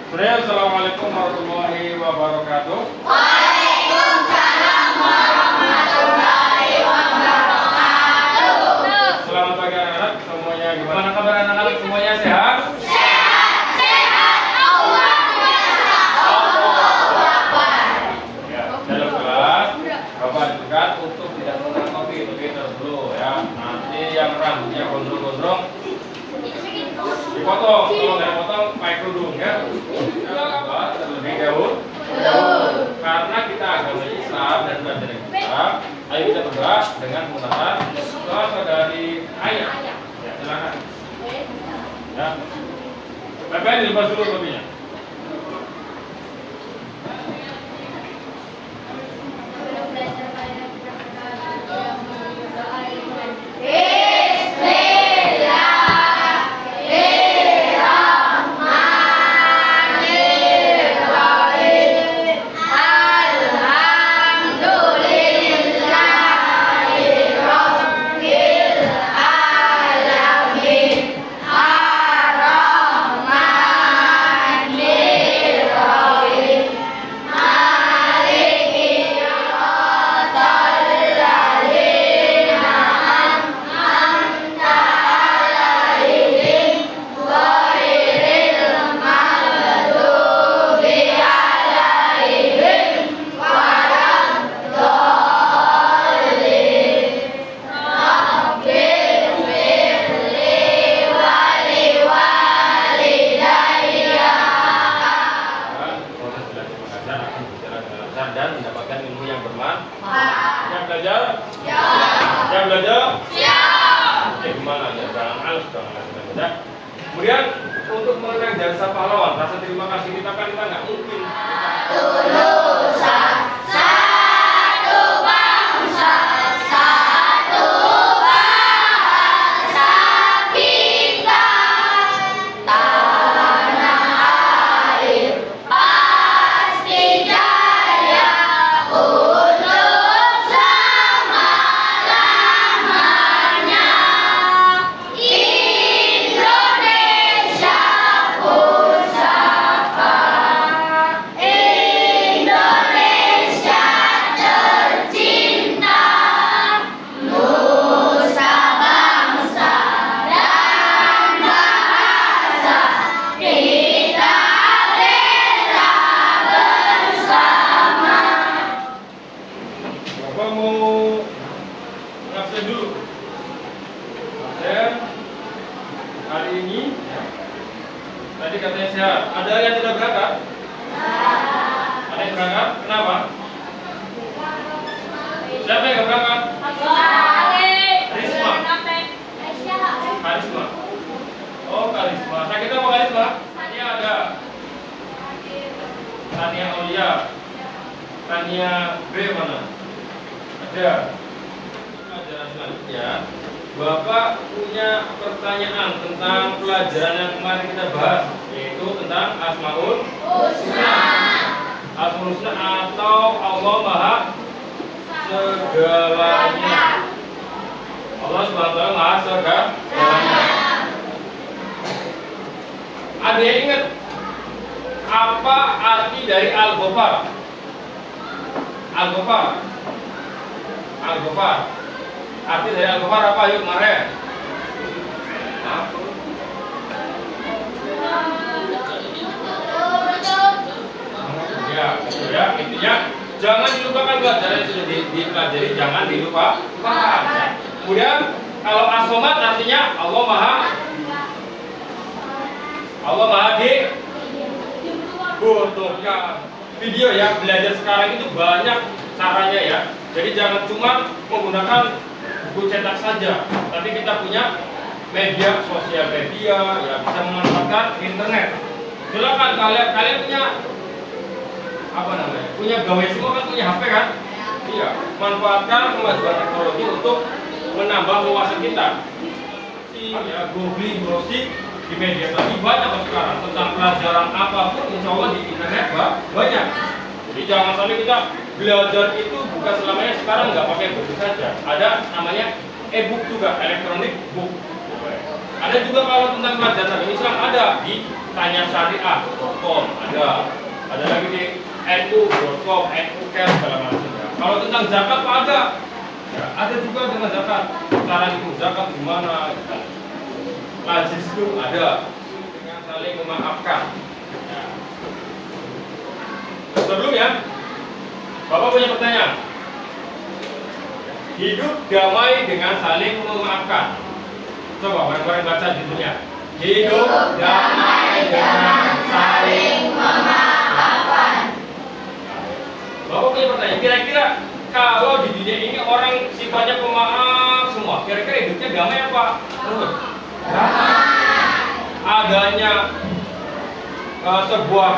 Assalamualaikum warahmatullahi wabarakatuh. Waalaikumsalam warahmatullahi wabarakatuh. Selamat pagi anak-anak semuanya. Gimana kabar anak-anak semuanya, sehat? Sehat, Allahu Akbar. Ya, dalam kelas Bapak dekat untuk tidak menggunakan topi terus dulu ya. Nanti yang rambutnya gondrong-gondrong dipotong, kalau nggak dipotong pakai kerudung ya. Kenapa? Terlebih dahulu karena kita agama Islam dan belajar Islam, ayo kita berdoa dengan menggunakan doa dari ayat. Ya, silakan. Ya. Bapak dilepas dulu topinya. Dan mendapatkan ilmu yang bermanfaat. Siap belajar? Siap belajar? Oke, gimana ya? Jangan males, jangan. Kemudian untuk mengenang jasa pahlawan, rasa terima kasih kita kan kita nggak mungkin. Lulusan satu bangsa, satu bahasa kita, tanah air pasti jaya untuk selama-lamanya. Indonesia pusaka, Indonesia tercinta, nusa bangsa dan bahasa kita bela bersama. Bapak mau absen dulu. Absen hari ini. Ya. Tadi katanya sehat. Ada yang tidak berangkat? Ada yang berangkat? Kenapa? Siapa yang nggak berangkat? Risma. Karisma. Oh, Karisma. Sakit apa Karisma? Tania ada. Tania Aulia. Tania B mana? Ada. Pelajaran selanjutnya, Bapak punya pertanyaan tentang pelajaran yang kemarin kita bahas, yaitu tentang Asmaul Husna. Asmaul Husna atau Allah Maha Segalanya. Allah Subhanahu wa Ta'ala Maha Segalanya. Ada yang ingat apa arti dari Al-Ghafar? Al-Ghafar. Al-Ghafar. Arti dari Al-Ghafar apa? Yuk, Mare. Hah? Ya, ya, intinya jangan dilupakan pelajaran yang sudah dipelajari, jangan dilupakan. Kemudian kalau As-Somad artinya Allah Maha dibutuhkan. Video ya, belajar sekarang itu banyak caranya ya. Jadi jangan cuma menggunakan buku cetak saja, tapi kita punya media sosial media ya, bisa memanfaatkan internet. Silakan kalian punya apa namanya? Punya gawe semua kan, punya HP kan? Iya, manfaatkan kemajuan teknologi untuk menambah wawasan kita. Ya, googling, browsing di media tadi banyak sekarang tentang pelajaran apapun, insya Allah di internet banyak. Jadi jangan sampai kita belajar itu bukan selamanya sekarang nggak pakai buku saja. Ada namanya e-book juga, electronic book. Ada juga kalau tentang pelajaran Islam ada di tanyasyariah.com ada lagi di nu.com, nu.com segala macam ya. Kalau tentang zakat Pak ya, ada juga tentang zakat. Cara itu zakat gimana? Lazis itu ada dengan saling memaafkan. Ya. Sebelumnya, Bapak punya pertanyaan. Hidup damai dengan saling memaafkan. Coba bareng-bareng baca judulnya. Hidup damai dengan saling memaafkan. Bapak punya pertanyaan. Kira-kira kalau di dunia ini orang sifatnya pemaaf semua, kira-kira hidupnya damai apa? Adanya sebuah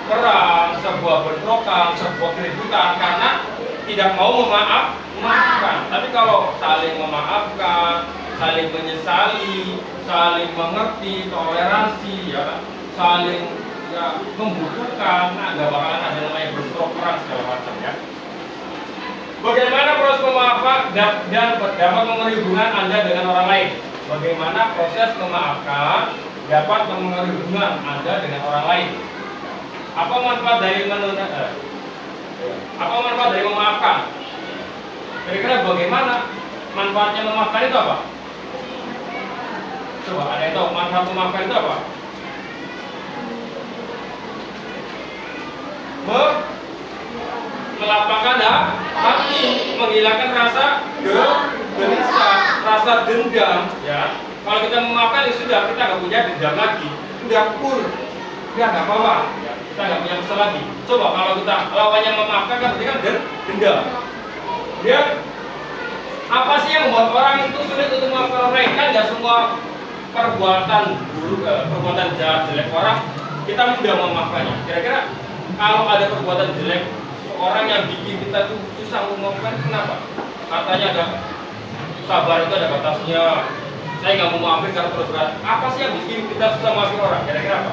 perang, sebuah bentrokan, sebuah keributan karena tidak mau memaafkan. Tapi kalau saling memaafkan, saling menyesali, saling mengerti, toleransi, ya, saling ya, membutuhkan, nggak bakalan ada namanya bentrok perang segala macam ya. Bagaimana proses memaafkan dan dapat mempengaruhi hubungan Anda dengan orang lain? Bagaimana proses memaafkan dapat mempengaruhi hubungan Anda dengan orang lain? Apa manfaat dari memaafkan? Kira-kira bagaimana manfaatnya memaafkan itu apa? Coba ada yang tahu manfaat memaafkan itu apa? Melapangkan hati, menghilangkan rasa gelisah, rasa dendam. Ya, kalau kita memaafkan ya sudah, kita nggak punya dendam lagi, sudah full, ya nggak apa-apa. Ya, kita nggak punya kesel lagi. Coba kalau kita lawannya memaafkan kan berarti kan dendam. Ya, apa sih yang membuat orang itu sulit untuk memaafkan orang lain? Kan nggak semua perbuatan buruk, perbuatan jahat jelek orang kita mudah memaafkannya. Kira-kira kalau ada perbuatan jelek orang yang bikin kita tuh susah memaafkan, kenapa? Katanya ada sabar itu ada batasnya. Saya nggak mau maafin karena terus berat. Apa sih yang bikin kita susah maafin orang? Kira-kira apa?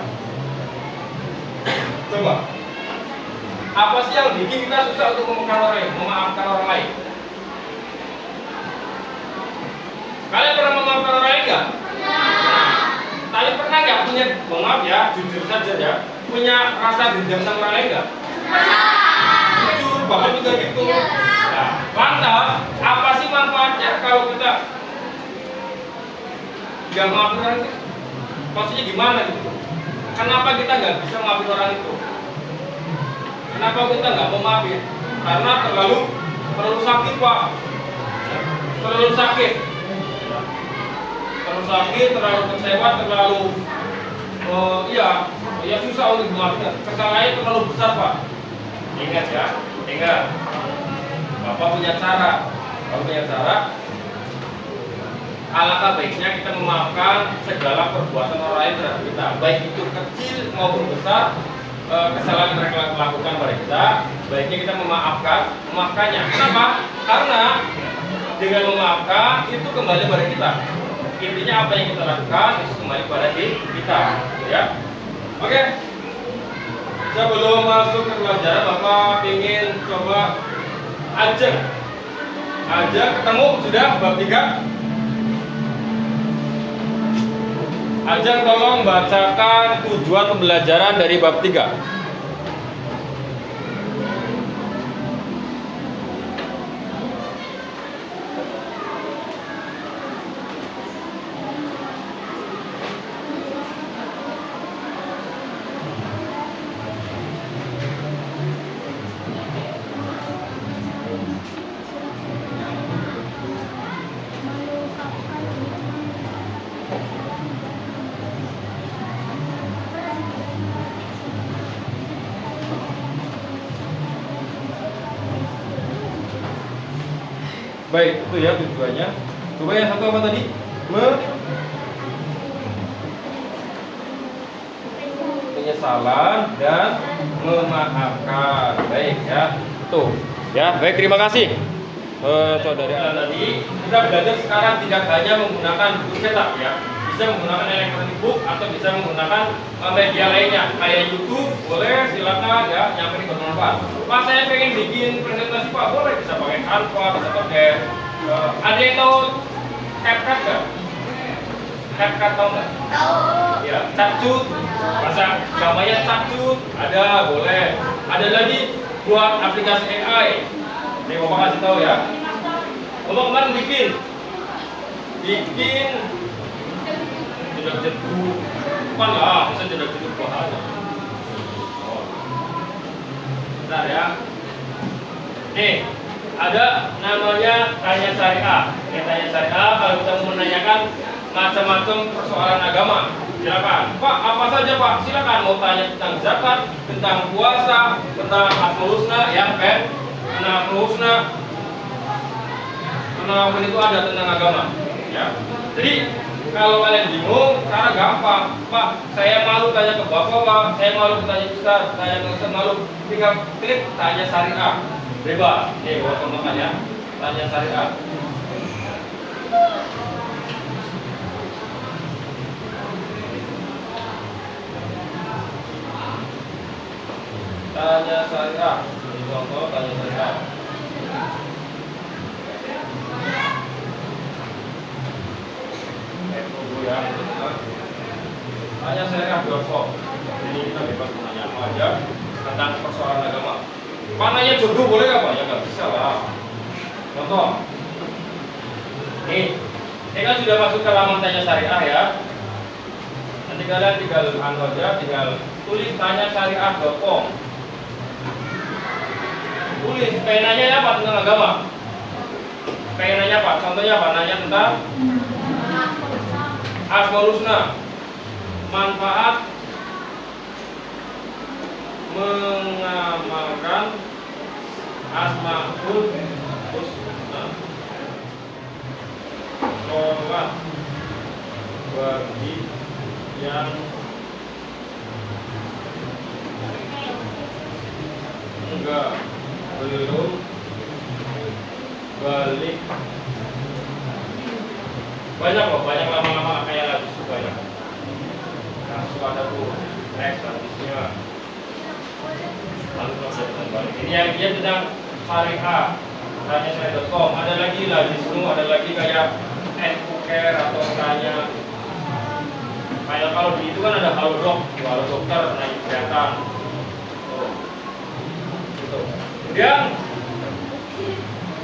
Coba. Apa sih yang bikin kita susah untuk memaafkan orang lain? Kalian pernah memaafkan orang lain nggak? Kalian pernah nggak punya, maaf ya, jujur saja ya, punya rasa dendam sama orang lain nggak? Jujur, Bapak juga gitu. Nah, lantas, apa sih manfaatnya kalau kita nggak maafin orang itu? Maksudnya gimana gitu? Kenapa kita nggak bisa maafin orang itu? Kenapa kita nggak mau maafin? Karena terlalu sakit Pak. Terlalu sakit. Terlalu sakit, terlalu kecewa, terlalu ya susah untuk memaafkan. Kesalahannya terlalu besar Pak. Ingat ya, ingat. Bapak punya cara. Alangkah baiknya kita memaafkan segala perbuatan orang lain terhadap kita, baik itu kecil maupun besar. Kesalahan yang mereka lakukan pada kita, baiknya kita memaafkannya. Kenapa? Karena dengan memaafkan itu kembali pada kita. Intinya apa yang kita lakukan itu kembali pada kita, ya. Oke. Sebelum masuk ke pelajaran, Bapak ingin coba aja ketemu sudah bab 3. Ajeng tolong bacakan tujuan pembelajaran dari bab 3. Baik, itu ya tujuannya. Coba yang satu apa tadi? Penyesalan dan memaafkan. Baik ya. Tuh. Ya, baik, terima kasih. Saudari tadi kita belajar sekarang tidak hanya menggunakan buku cetak ya. Bisa menggunakan elektronik book atau bisa menggunakan media lainnya kayak YouTube, boleh, silakan ya, yang penting bermanfaat. Pak, saya pengen bikin presentasi Pak, boleh, bisa pakai Canva, bisa pakai ada yang tahu CapCut nggak? CapCut tahu nggak? Tahu. Ya, capcut. Bahasa gambarnya capcut. Ada, boleh. Ada lagi buat aplikasi AI. Nih Bapak kasih tahu ya. Bapak kemarin bikin jedak jeduk. Bukan lah, bisa jedak jeduk bahan. Oh. Bentar ya. Nih, ada namanya tanya syariah. Ini tanya syariah kalau kita mau menanyakan macam-macam persoalan agama. Silakan. Pak, apa saja Pak? Silakan mau tanya tentang zakat, tentang puasa, tentang asmaul husna, ya kan? Tentang asmaul husna. Tentang itu ada tentang agama, ya. Jadi kalau kalian bingung, cara gampang. Pak, saya malu tanya ke Bapak, Pak. Saya malu tanya Ustaz, tanya ke Ustaz malu. Tinggal klik tanya syariah. Bebas. Nih, buat teman-teman ya. Tanya syariah. Tanya syariah. Ini contoh tanya syariah. Ya, tanya syariah.com. Jadi kita bebas menanya apa aja tentang persoalan agama. Pananya jodoh boleh nggak Pak? Ya nggak bisa lah. Contoh, ini kan sudah masuk ke halaman tanya syariah ya. Nanti kalian tinggal tinggal tulis tanya syariah.com. Tulis penanya apa tentang agama? Penanya apa? Contohnya apa? Nanya tentang asmaul husna, manfaat mengamalkan asmaul husna, sholat bagi yang enggak belum balik. Banyak loh, banyak lama-lama kayak lagu banyak. Nah, suka ada tuh next artisnya. Lalu balik. Ini yang dia tentang syariah. Tanya saya.com. Ada lagi Lazisnu, ada lagi kayak Educare atau tanya. Kayak kalau di itu kan ada halodoc, halo dokter, tanya kesehatan. Tuh. Gitu. Kemudian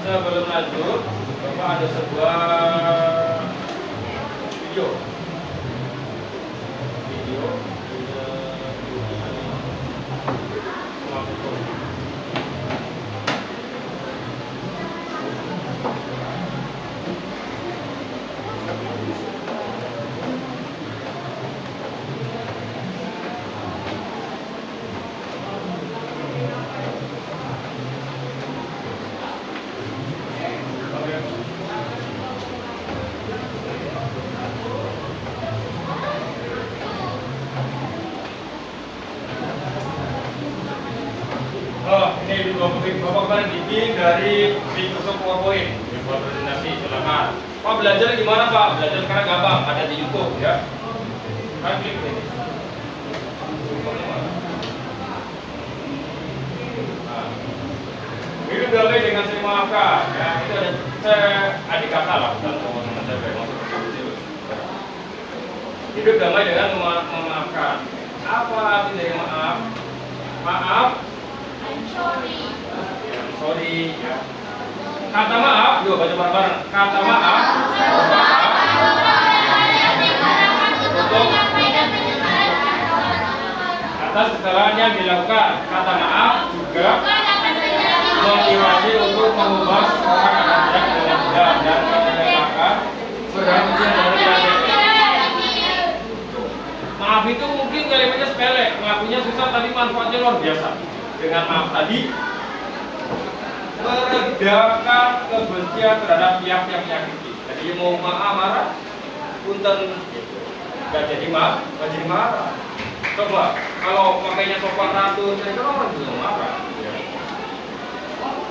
sebelum lanjut, Bapak ada sebuah video ini Bapak kemarin bikin dari Microsoft PowerPoint buat presentasi. Silakan. Pak, belajar gimana Pak? Belajar sekarang gampang, ada di YouTube ya. Kan klik ini. Nah, ini damai dengan saya maafkan. Ya, itu ada saya adik kakak lah, bukan teman saya masuk kecil. Hidup damai dengan memaafkan. Apa arti dari maaf? Maaf. Sorry ya. Kata maaf, yuk baca bareng-bareng. Kata maaf untuk atas kesalahan yang dilakukan. Kata maaf juga motivasi untuk mengubah orang akan bijak dengan bijak dan menegakkan berhenti dari yang. Maaf itu mungkin kalimatnya sepele, ngakunya susah tapi manfaatnya luar biasa. Dengan maaf tadi meredakan kebencian terhadap pihak yang menyakiti. Jadi mau marah, punten nggak jadi marah. Coba kalau pakainya sopan ratu, saya kira orang juga marah.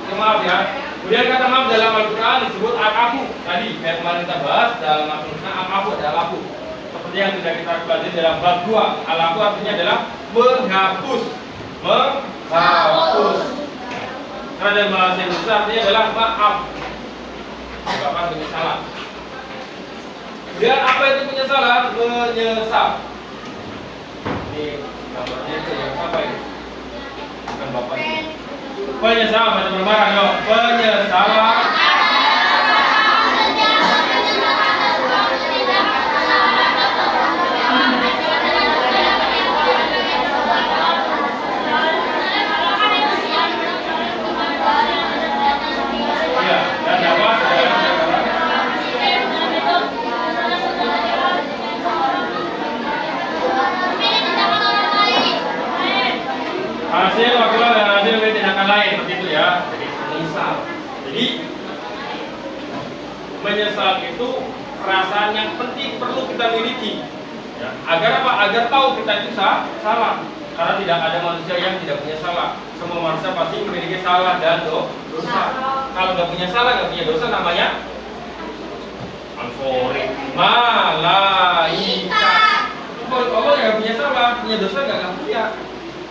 Ya, maaf ya. Kemudian kata maaf dalam Al-Quran disebut al-afu. Tadi yang kemarin kita bahas dalam Al-Quran al-afu adalah al-afu. Seperti yang sudah kita pelajari dalam bab 2. Al-afu artinya adalah menghapus. Karena dalam bahasa Indonesia artinya adalah maaf. Menyebabkan penyesalan. Dan apa itu penyesalan? Menyesal. Ini gambarnya itu yang apa ini? Bukan bapak ini. Penyesalan, macam marah yo. Penyesalan. Ya, dan apa? Hasil akibat dan hasil dari tindakan lain seperti itu ya. Jadi menyesal. Jadi menyesal itu perasaan yang penting perlu kita miliki. Ya. Agar apa? Agar tahu kita itu salah. Karena tidak ada manusia yang tidak punya salah. Semua manusia pasti memiliki salah dan dosa. Kalau nggak punya salah, nggak punya dosa, namanya algoritma malaikat. Allah nggak punya salah, punya dosa nggak punya.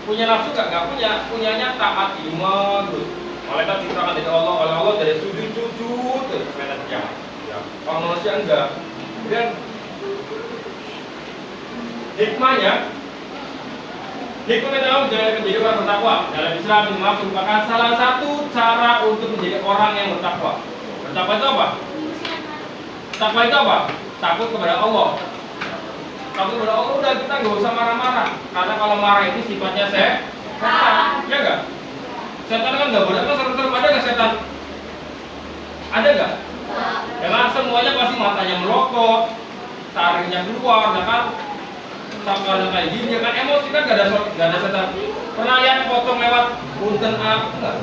Punya nafsu nggak punya, punyanya taat iman. Malaikat diciptakan dari Allah, oleh Allah dari sujud terus malaikat ya. Kalau manusia enggak. Dan hikmahnya dalam menjadi orang bertakwa. Dalam Islam maaf merupakan salah satu cara untuk menjadi orang yang bertakwa. Bertakwa itu apa? Takwa itu apa? Takut kepada Allah. Takut kepada Allah udah kita nggak usah marah-marah. Karena kalau marah itu sifatnya setan, ya nggak? Setan kan nggak boleh. Kan serem-serem ada nggak setan? Ada nggak? Karena semuanya pasti matanya melokot, taringnya keluar, ya kan? Sampai kayak gini, ya kan? Emosi kan nggak ada setan. Pernah lihat potong lewat punten apa enggak?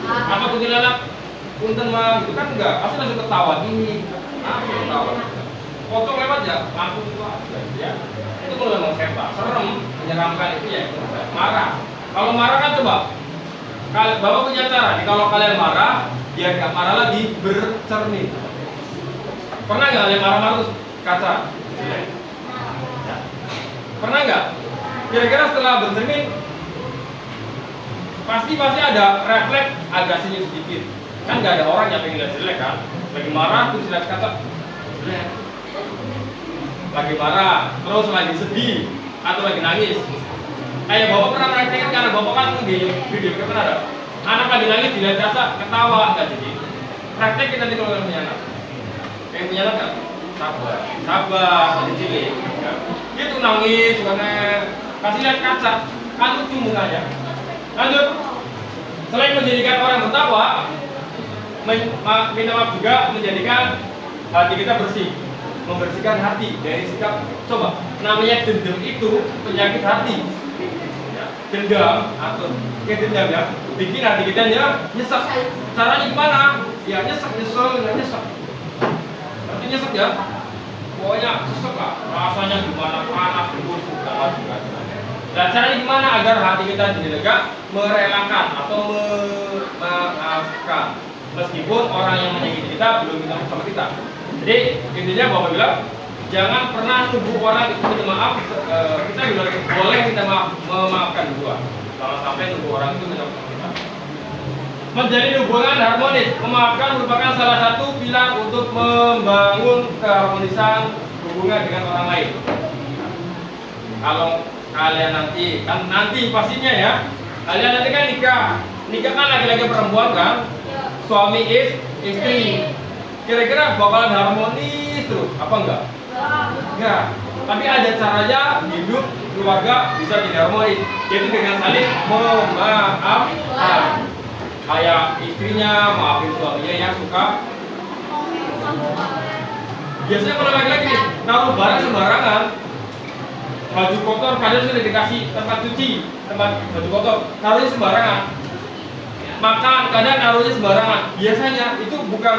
Apa tuh anak punten mah gitu kan enggak? Pasti langsung ketawa gini, langsung ketawa. Potong lewat ya, langsung keluar, ya. Itu kalau memang setan, serem, menyeramkan itu ya. Marah. Kalau marah kan coba, kalau Bapak punya cara nih, kalau kalian marah, biar nggak marah lagi, bercermin. Pernah nggak kalian marah-marah terus kaca? Ya. Pernah nggak? Kira-kira setelah bercermin, pasti ada refleks agak senyum sedikit. Kan nggak ada orang yang pengen lihat jelek kan? Lagi marah terus lihat kaca, jelek. Lagi marah, terus lagi sedih atau lagi nangis. Kayak bapak pernah merasakan karena bapak kan di video pernah ada anak lagi nangis dilihat kaca ketawa nggak jadi. Praktekin nanti kalau kalian punya anak. Yang punya anak nggak? Sabar, dari cilik. Ya. Dia tuh nangis karena kasih lihat kaca, kan lucu mukanya. Lanjut. Selain menjadikan orang tertawa, minta maaf juga menjadikan hati kita bersih. Membersihkan hati dari sikap. Coba, namanya dendam itu penyakit hati. Ya, dendam atau dendam ya, bikin hati kita nyesek. Caranya gimana? Ya nyesek. Berarti nyesek ya. Pokoknya nyesek lah. Rasanya gimana? Panas, gembus, juga. Dan caranya gimana agar hati kita jadi lega? Merelakan atau memaafkan. Meskipun orang yang menyakiti kita belum minta maaf sama kita. Jadi intinya Bapak bilang jangan pernah nunggu orang itu minta maaf. Kita juga boleh minta maaf, memaafkan dua. Jangan sampai nunggu orang itu minta maaf sama kita. Menjalin hubungan harmonis, memaafkan merupakan salah satu pilar untuk membangun keharmonisan hubungan dengan orang lain. Kalau kalian nanti pastinya ya, kalian nanti kan nikah kan laki-laki perempuan kan, suami istri. Kira-kira bakalan harmonis terus, apa enggak? Enggak. Tapi ada caranya hidup keluarga bisa jadi harmonis, yaitu dengan saling memaafkan. Kayak istrinya maafin suaminya yang suka. Biasanya kalau laki-laki naruh barang sembarangan, baju kotor kadang sudah dikasih tempat cuci, tempat baju kotor, naruhnya sembarangan. Makan kadang naruhnya sembarangan. Biasanya itu bukan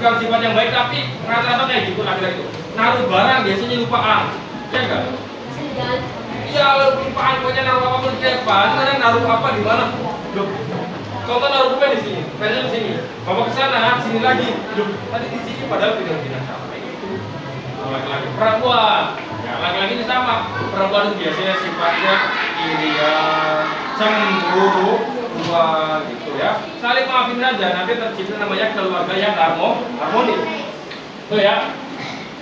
sifat yang baik, tapi rata-rata kayak gitu laki-laki itu. Naruh barang biasanya lupaan, ya enggak? Iya, lupaan, pokoknya naruh apapun kayak apa, kadang naruh apa di mana? Contoh naruh bukan di sini, pensil di sini, bawa ke sana, sini lagi. Tadi di sini padahal tidak sama kayak gitu. Laki-laki, perempuan, ya laki-laki itu sama. Perempuan itu biasanya sifatnya irian, cemburu, gitu ya. Saling maafin aja, nanti tercipta namanya keluarga yang harmonis. Tuh ya.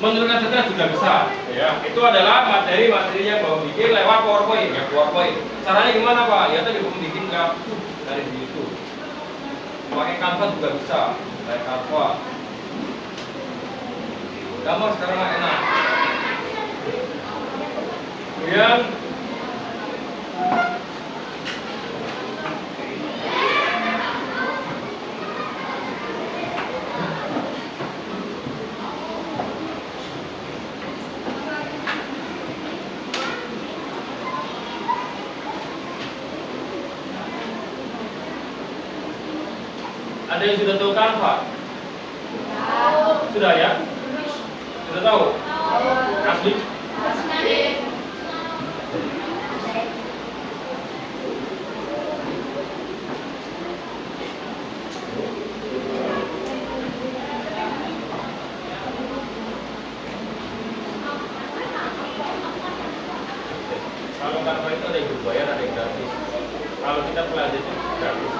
menurunkan stres juga bisa. Ya, itu adalah materi-materi yang bapak bikin lewat PowerPoint. Ya, PowerPoint. Caranya gimana Pak? Ya tadi bapak bikin kartu dari di YouTube. Pakai Canva juga bisa, kayak Canva. Gambar sekarang enak. Kemudian ada yang sudah tahu Canva? Sudah ya? Sudah tahu? Asli? Kalau Canva itu ada yang berbayar, ada yang gratis. Kalau kita pelajari itu gratis.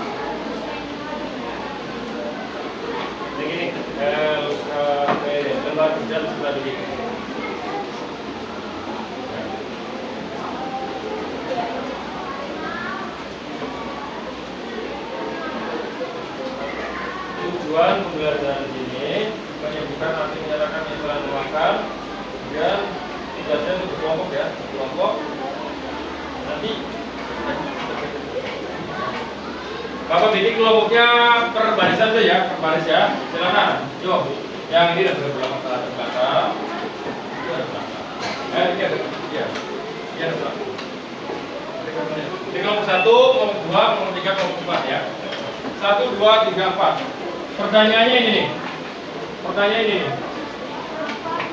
Begini, lembar kerja sebelah begini. Tujuan pembelajaran ini menyebutkan arti menyatakan yang telah memakan, kemudian tugasnya untuk kelompok ya, kelompok. Nanti Bapak bikin kelompoknya per barisan saja ya, per baris ya. Silakan. Yo, yang ini ada belakang ke belakang. Itu ada belakang. Ini ada, ya. Ini ada belakang. Ini kelompok 1, kelompok 2, kelompok 3, kelompok 4 ya. 1, 2, 3, 4. Pertanyaannya ini nih. Pertanyaan ini nih.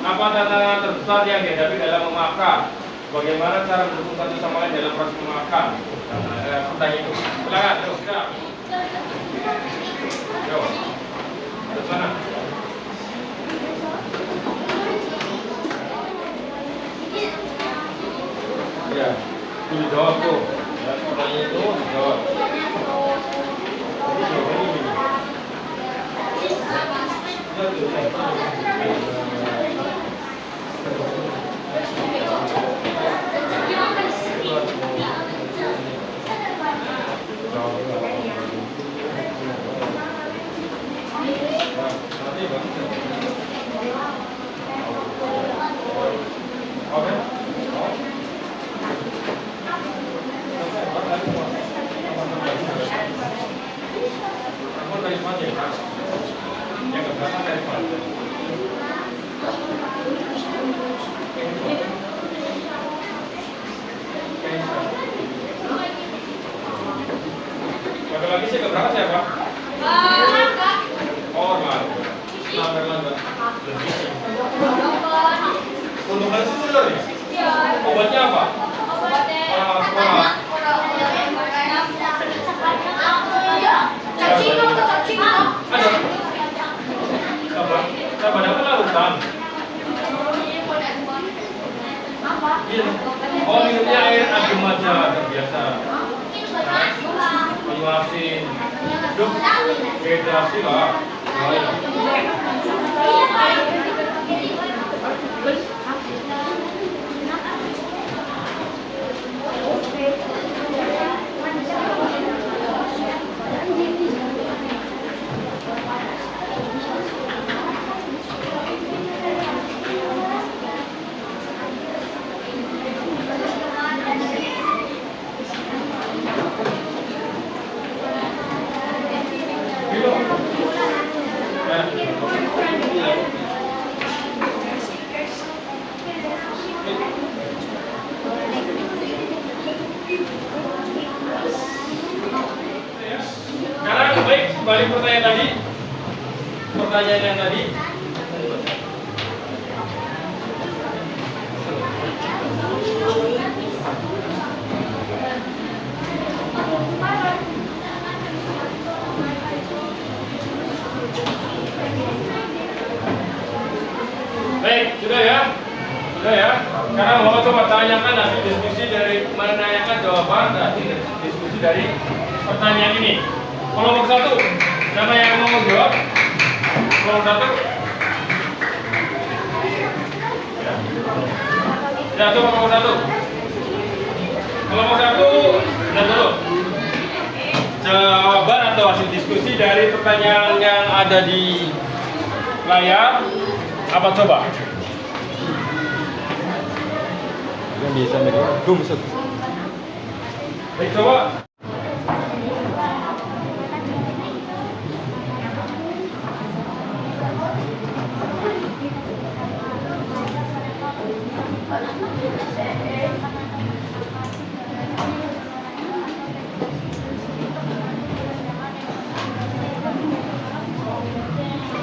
Apa tantangan terbesar yang dihadapi dalam memakan? Bagaimana cara mendukung satu sama lain dalam proses memakan? Pertanyaan itu. Silakan, terus ya. Yo. Terus mana? Ya, ini jawab tuh. Ya, pertanyaan itu dijawab. Jadi jawabannya ini. Lagi sih keberapa siapa? Oh, Erlangga. Untuk hal itu sudah ya? Obatnya apa? Orang sekolah. Ada. Sabar apa larutan? Oh, minumnya air adem aja, terbiasa. Asin, hidup dehidrasi lah. Sekarang baik, kembali pertanyaan tadi. Pertanyaan yang tadi. Baik, sudah ya? Sudah ya? Sekarang mau coba tanyakan hasil diskusi dari menanyakan jawaban dari diskusi dari pertanyaan ini. Kelompok 1, siapa yang mau jawab? Kelompok 1. Ya, coba kelompok satu. Kelompok satu, lihat dulu. Jawaban atau hasil diskusi dari pertanyaan yang ada di layar apa coba? Yang bisa nih. Baik, coba.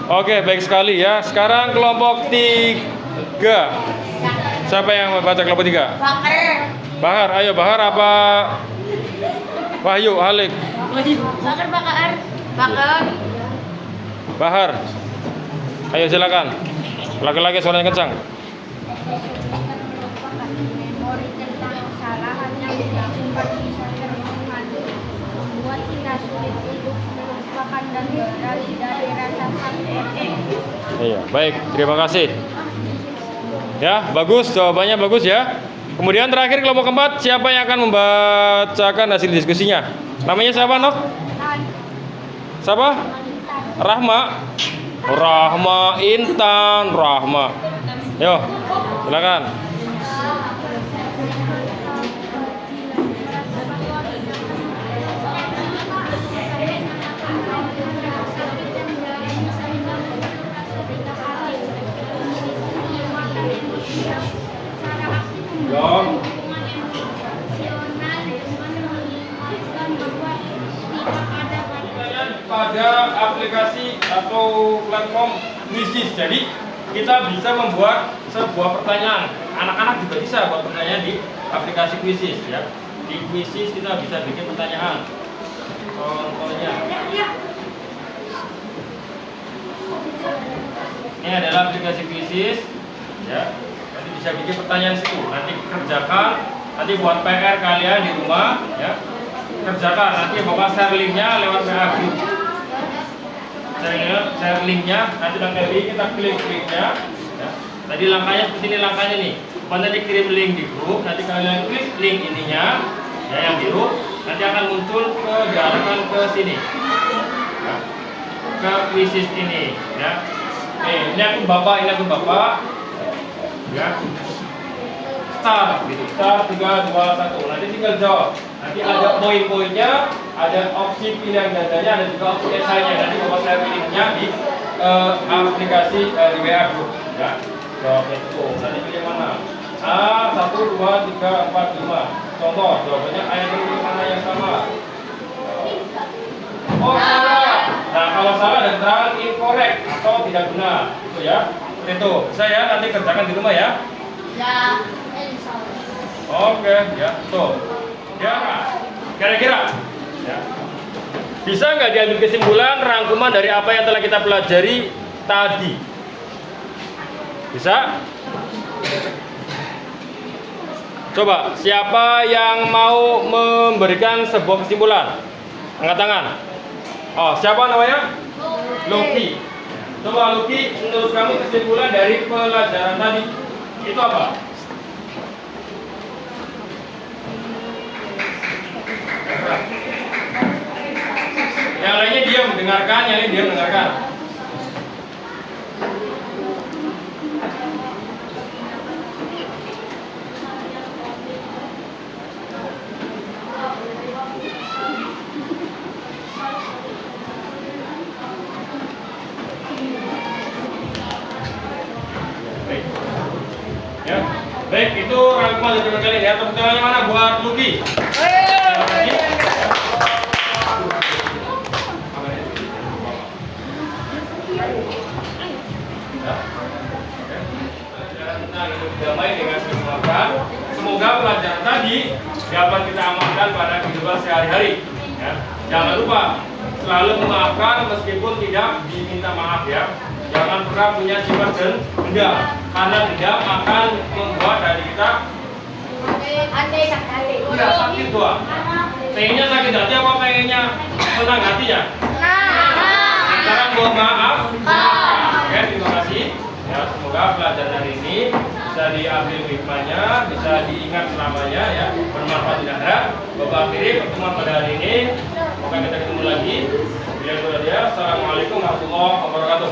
Oke, baik sekali ya. Sekarang kelompok 3. Siapa yang membaca kelompok 3? Bakar. Bahar, ayo Bahar apa Wahyu, Halik? Bakar. Bakar. Bahar. Ayo silakan. Laki-laki suaranya kencang. Memori tentang kesalahan yang disimpan bisa membuat kita sulit untuk melupakan dan beralih dari rasa sakit. Iya, baik. Terima kasih. Ya, bagus. Jawabannya bagus ya. Kemudian terakhir kelompok keempat, siapa yang akan membacakan hasil diskusinya? Namanya siapa, Nok? Siapa? Rahma. Rahma Intan, Rahma. Yo, silakan. Yo. Pada aplikasi atau platform Quizizz. Jadi kita bisa membuat sebuah pertanyaan. Anak-anak juga bisa buat pertanyaan di aplikasi Quizizz ya. Di Quizizz kita bisa bikin pertanyaan. Contohnya. Ini adalah aplikasi Quizizz ya. Nanti bisa bikin pertanyaan situ. Nanti kerjakan, nanti buat PR kalian di rumah ya. Kerjakan, nanti bapak share linknya lewat WA group. Share linknya, nanti kita klik linknya ya. Tadi langkahnya seperti ini langkahnya nih. Nanti kirim link di grup, nanti kalian klik link ininya ya, yang biru, nanti akan muncul diarahkan ke sini ya. Ke Quizizz ini ya. Ini akun bapak ya. Start gitu, start 3, 2, 1. Nanti tinggal jawab. Nanti ada poin-poinnya, ada opsi pilihan gandanya, ada juga opsi esainya. Nanti bapak saya pilihnya di aplikasi di WA group ya. Jawabnya itu. Nanti pilih mana? A 1, 2, 3, 4, 5. Contoh jawabannya A yang pilih mana yang sama? Oh salah. Nah kalau salah ada keterangan incorrect atau tidak benar, itu ya. Itu saya nanti kerjakan di rumah ya. Ya. Oke, ya, tuh. Ya, kira-kira ya. Bisa nggak diambil kesimpulan rangkuman dari apa yang telah kita pelajari tadi? Bisa? Coba, siapa yang mau memberikan sebuah kesimpulan? Angkat tangan. Oh, siapa namanya? Loki. Coba Loki, menurut kamu kesimpulan dari pelajaran tadi itu apa? Yang lainnya dia mendengarkan, yang lain dia mendengarkan. Baik. Ya, baik itu rangkuman dari teman kalian ya. Tepuk tangannya mana buat Luki? Damai dengan keselamatan. Semoga pelajaran tadi dapat kita amalkan pada kehidupan sehari-hari. Ya. Jangan lupa selalu memaafkan meskipun tidak diminta maaf ya. Jangan pernah punya sifat dendam, karena dendam akan membuat dari kita ya, sakit doang. Pengennya sakit hati apa pengennya senang hati ya? Sekarang mohon maaf. Ya, terima kasih. Ya, semoga pelajaran hari ini bisa bisa diambil hikmahnya, bisa diingat selamanya ya, bermanfaat tidak ada. Bapak akhiri pertemuan pada hari ini. Semoga kita ketemu lagi. Assalamualaikum warahmatullahi wabarakatuh.